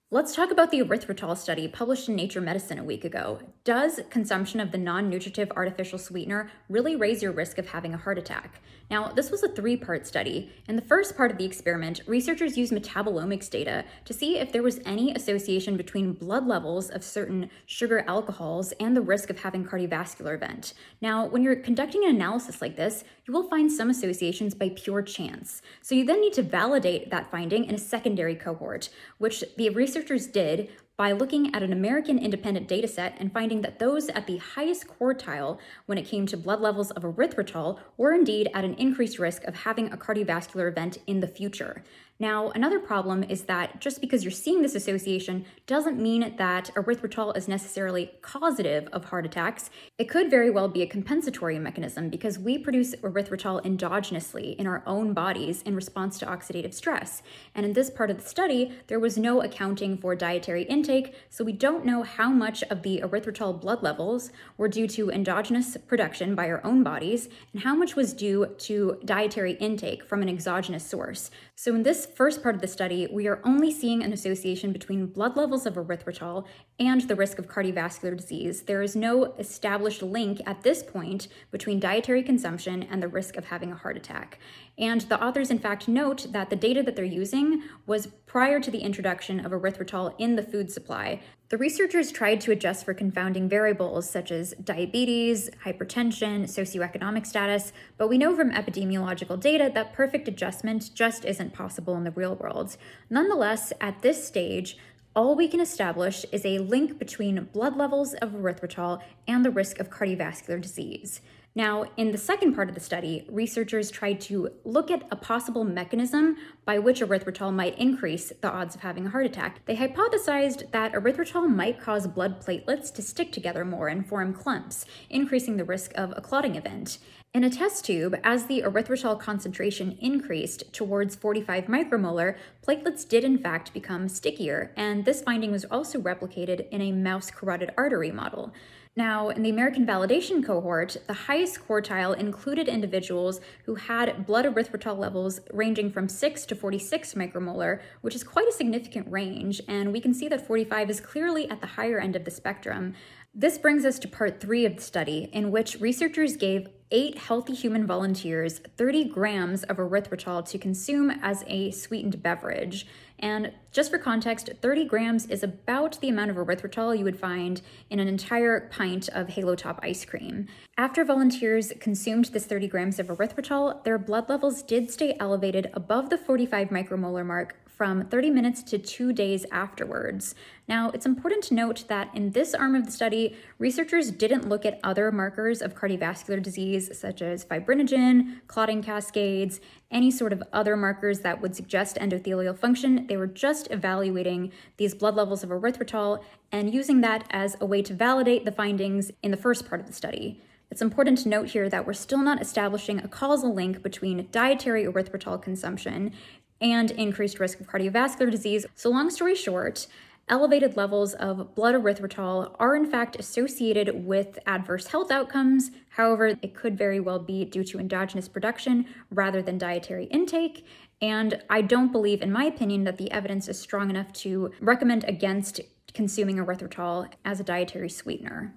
Let's talk about the erythritol study published in Nature Medicine a week ago. Does consumption of the non-nutritive artificial sweetener really raise your risk of having a heart attack? Now, this was a three-part study. In the first part of the experiment, researchers used metabolomics data to see if there was any association between blood levels of certain sugar alcohols and the risk of having cardiovascular event. Now, when you're conducting an analysis like this, you will find some associations by pure chance. So you then need to validate that finding in a secondary cohort, which the researchers did by looking at an American independent data set and finding that those at the highest quartile when it came to blood levels of erythritol were indeed at an increased risk of having a cardiovascular event in the future. Now, another problem is that just because you're seeing this association doesn't mean that erythritol is necessarily causative of heart attacks. It could very well be a compensatory mechanism because we produce erythritol endogenously in our own bodies in response to oxidative stress. And in this part of the study, there was no accounting for dietary intake, so we don't know how much of the erythritol blood levels were due to endogenous production by our own bodies and how much was due to dietary intake from an exogenous source. So in this first part of the study, we are only seeing an association between blood levels of erythritol and the risk of cardiovascular disease. There is no established link at this point between dietary consumption and the risk of having a heart attack. And the authors, in fact, note that the data that they're using was prior to the introduction of erythritol in the food supply. The researchers tried to adjust for confounding variables such as diabetes, hypertension, socioeconomic status, but we know from epidemiological data that perfect adjustment just isn't possible in the real world. Nonetheless, at this stage, all we can establish is a link between blood levels of erythritol and the risk of cardiovascular disease. Now, in the second part of the study, researchers tried to look at a possible mechanism by which erythritol might increase the odds of having a heart attack. They hypothesized that erythritol might cause blood platelets to stick together more and form clumps, increasing the risk of a clotting event. In a test tube, as the erythritol concentration increased towards 45 micromolar, platelets did in fact become stickier, and this finding was also replicated in a mouse carotid artery model. Now, in the American validation cohort, the highest quartile included individuals who had blood erythritol levels ranging from 6 to 46 micromolar, which is quite a significant range, and we can see that 45 is clearly at the higher end of the spectrum. This brings us to part 3 of the study, in which researchers gave 8 healthy human volunteers 30 grams of erythritol to consume as a sweetened beverage. And just for context, 30 grams is about the amount of erythritol you would find in an entire pint of Halo Top ice cream. After volunteers consumed this 30 grams of erythritol, their blood levels did stay elevated above the 45 micromolar mark from 30 minutes to 2 days afterwards. Now, it's important to note that in this arm of the study, researchers didn't look at other markers of cardiovascular disease such as fibrinogen, clotting cascades, any sort of other markers that would suggest endothelial function. They were just evaluating these blood levels of erythritol and using that as a way to validate the findings in the first part of the study. It's important to note here that we're still not establishing a causal link between dietary erythritol consumption and increased risk of cardiovascular disease. So long story short, elevated levels of blood erythritol are in fact associated with adverse health outcomes. However, it could very well be due to endogenous production rather than dietary intake. And I don't believe, in my opinion, that the evidence is strong enough to recommend against consuming erythritol as a dietary sweetener.